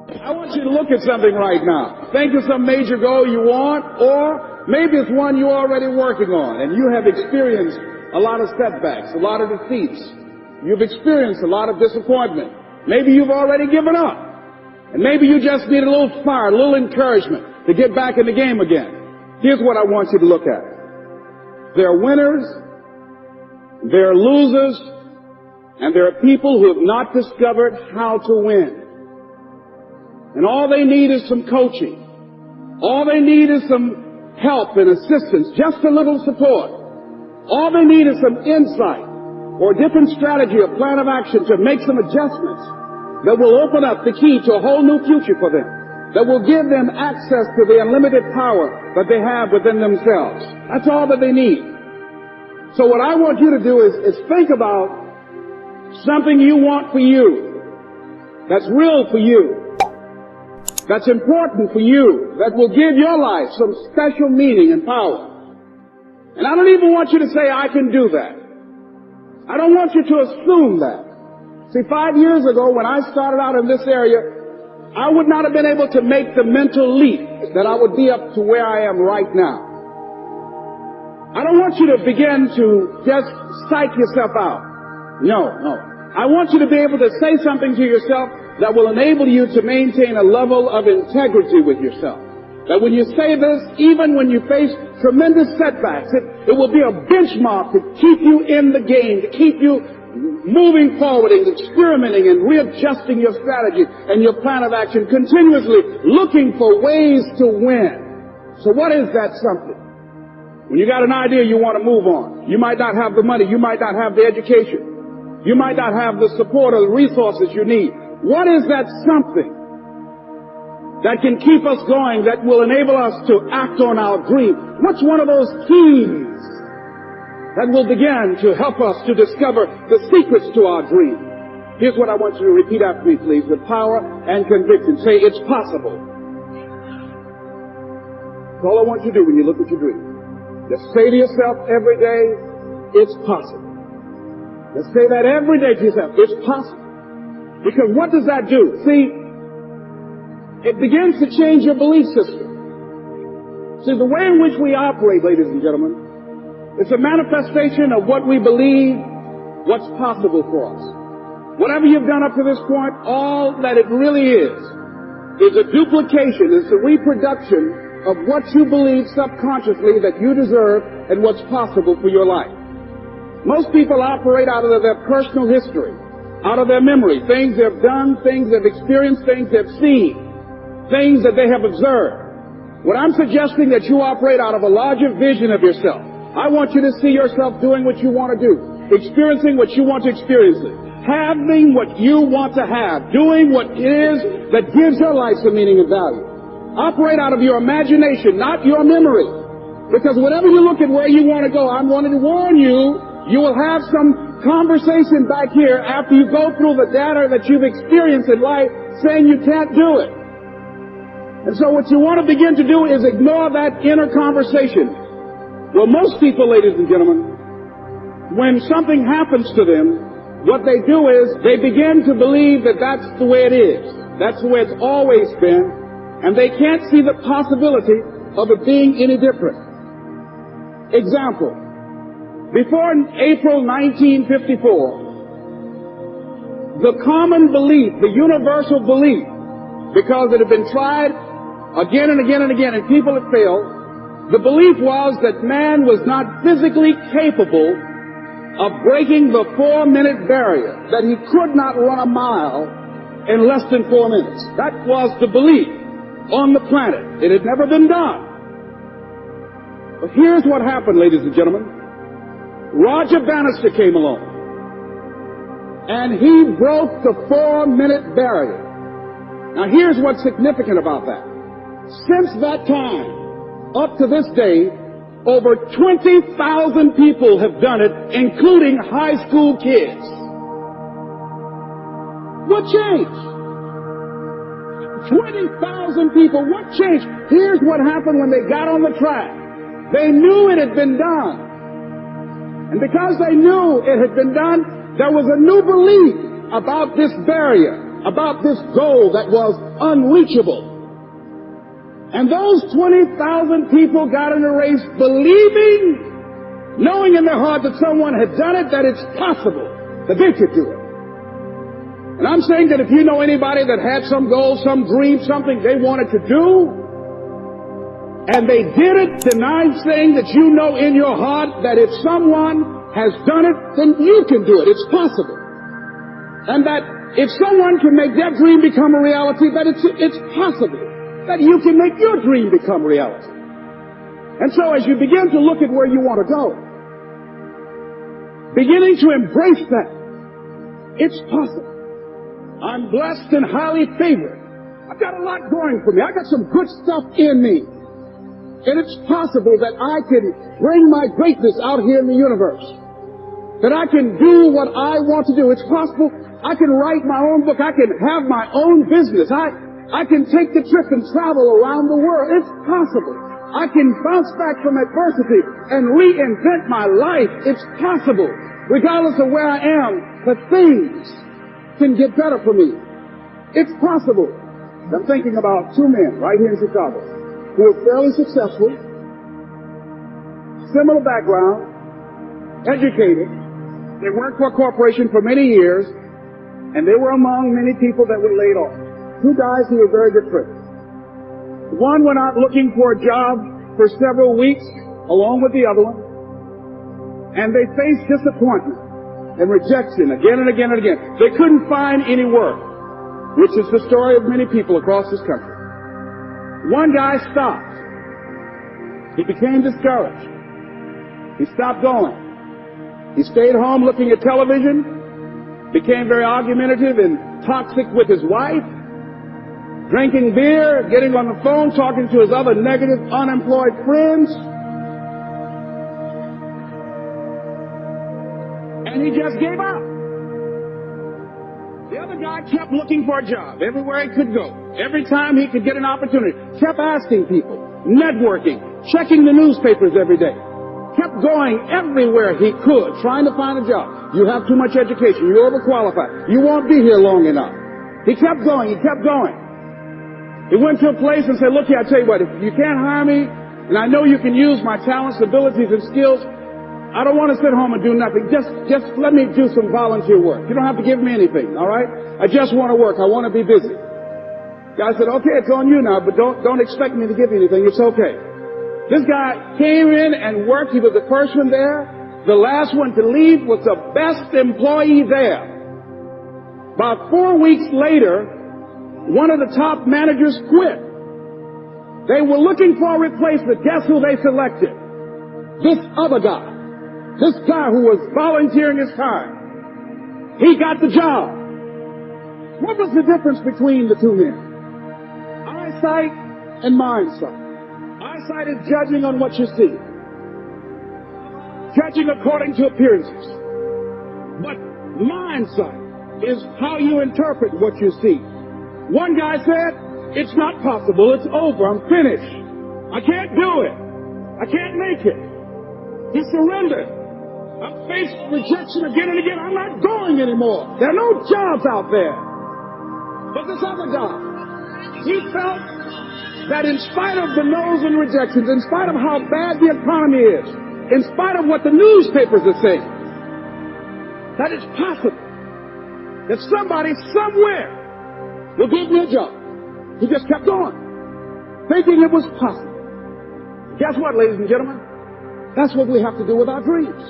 I want you to look at something right now. Think of some major goal you want, or maybe it's one you're already working on, and you have experienced a lot of setbacks, a lot of defeats. You've experienced a lot of disappointment. Maybe you've already given up. And maybe you just need a little fire, a little encouragement to get back in the game again. Here's what I want you to look at. There are winners, there are losers, and there are people who have not discovered how to win. And all they need is some coaching. All they need is some help and assistance, just a little support. All they need is some insight or a different strategy, a plan of action to make some adjustments that will open up the key to a whole new future for them, that will give them access to the unlimited power that they have within themselves. That's all that they need. So what I want you to do is think about something you want for you, that's real for you, that's important for you, that will give your life some special meaning and power. And I don't even want you to say, I can do that. I don't want you to assume that. See, 5 years ago when I started out in this area, I would not have been able to make the mental leap that I would be up to where I am right now. I don't want you to begin to just psych yourself out. No. I want you to be able to say something to yourself that will enable you to maintain a level of integrity with yourself. That when you say this, even when you face tremendous setbacks, it will be a benchmark to keep you in the game, to keep you moving forward and experimenting and readjusting your strategy and your plan of action, continuously looking for ways to win. So what is that something? When you got an idea you want to move on, you might not have the money, you might not have the education, you might not have the support or the resources you need. What is that something that can keep us going, that will enable us to act on our dream? What's one of those keys that will begin to help us to discover the secrets to our dream? Here's what I want you to repeat after me, please, with power and conviction. Say, it's possible. That's all I want you to do when you look at your dream. Just say to yourself every day, it's possible. Just say that every day to yourself, it's possible. Because what does that do? See, it begins to change your belief system. See, the way in which we operate, ladies and gentlemen, it's a manifestation of what we believe, what's possible for us. Whatever you've done up to this point, all that it really is a duplication, it's a reproduction of what you believe subconsciously that you deserve and what's possible for your life. Most people operate out of their personal history, out of their memory, things they've done, things they've experienced, things they've seen, things that they have observed. What I'm suggesting that you operate out of a larger vision of yourself. I want you to see yourself doing what you want to do, experiencing what you want to experience, having what you want to have, doing what it is that gives your life some meaning and value. Operate out of your imagination, not your memory. Because whenever you look at where you want to go, I'm wanting to warn you, you will have some conversation back here after you go through the data that you've experienced in life saying you can't do it. And so what you want to begin to do is ignore that inner conversation. Well, most people, ladies and gentlemen, when something happens to them, what they do is they begin to believe that that's the way it is. That's the way it's always been. And they can't see the possibility of it being any different. Example. Before April 1954, the common belief, the universal belief, because it had been tried again and again and again and people had failed, the belief was that man was not physically capable of breaking the 4-minute barrier, that he could not run a mile in less than 4 minutes. That was the belief on the planet. It had never been done. But here's what happened, ladies and gentlemen. Roger Bannister came along, and he broke the 4-minute barrier. Now here's what's significant about that. Since that time, up to this day, over 20,000 people have done it, including high school kids. What changed? 20,000 people, what changed? Here's what happened when they got on the track. They knew it had been done. And because they knew it had been done, there was a new belief about this barrier. about this goal that was unreachable. And those 20,000 people got in the race believing, knowing in their heart that someone had done it, that it's possible that they could do it. And I'm saying that if you know anybody that had some goal, some dream, something they wanted to do, and they did it, then I'm saying that you know in your heart that if someone has done it, then you can do it. It's possible. And that if someone can make their dream become a reality, that it's possible that you can make your dream become reality. And so as you begin to look at where you want to go, beginning to embrace that, it's possible. I'm blessed and highly favored. I've got a lot going for me. I've got some good stuff in me. And it's possible that I can bring my greatness out here in the universe. That I can do what I want to do. It's possible I can write my own book. I can have my own business. I can take the trip and travel around the world. It's possible. I can bounce back from adversity and reinvent my life. It's possible. Regardless of where I am, the things can get better for me. It's possible. I'm thinking about two men right here in Chicago who are fairly successful, similar background, educated. They worked for a corporation for many years, and they were among many people that were laid off. Two guys who were very good friends. One went out looking for a job for several weeks, along with the other one, and they faced disappointment and rejection again and again and again. They couldn't find any work, which is the story of many people across this country. One guy stopped. He became discouraged. He stopped going. He stayed home looking at television, became very argumentative and toxic with his wife, drinking beer, getting on the phone, talking to his other negative, unemployed friends. And he just gave up. The other guy kept looking for a job everywhere he could go. Every time he could get an opportunity, kept asking people, networking, checking the newspapers every day. Kept going everywhere he could, trying to find a job. You have too much education. You're overqualified. You won't be here long enough. He kept going. He kept going. He went to a place and said, look here, I tell you what, if you can't hire me, and I know you can use my talents, abilities, and skills, I don't want to sit home and do nothing. Just let me do some volunteer work. You don't have to give me anything, all right? I just want to work. I want to be busy. Guy said, okay, it's on you now, but don't expect me to give you anything. It's okay. This guy came in and worked. He was the first one there. The last one to leave was the best employee there. About 4 weeks later, one of the top managers quit. They were looking for a replacement. Guess who they selected? This other guy. This guy who was volunteering his time. He got the job. What was the difference between the two men? Eyesight and mindsight. Eyesight is judging on what you see. Judging according to appearances. But mindsight is how you interpret what you see. One guy said, it's not possible. It's over. I'm finished. I can't do it. I can't make it. He surrendered. I've faced rejection again and again. I'm not going anymore. There are no jobs out there. But this other guy, he felt that in spite of the no's and rejections, in spite of how bad the economy is, in spite of what the newspapers are saying, that it's possible that somebody somewhere will give me a job. He just kept going, thinking it was possible. Guess what, ladies and gentlemen? That's what we have to do with our dreams.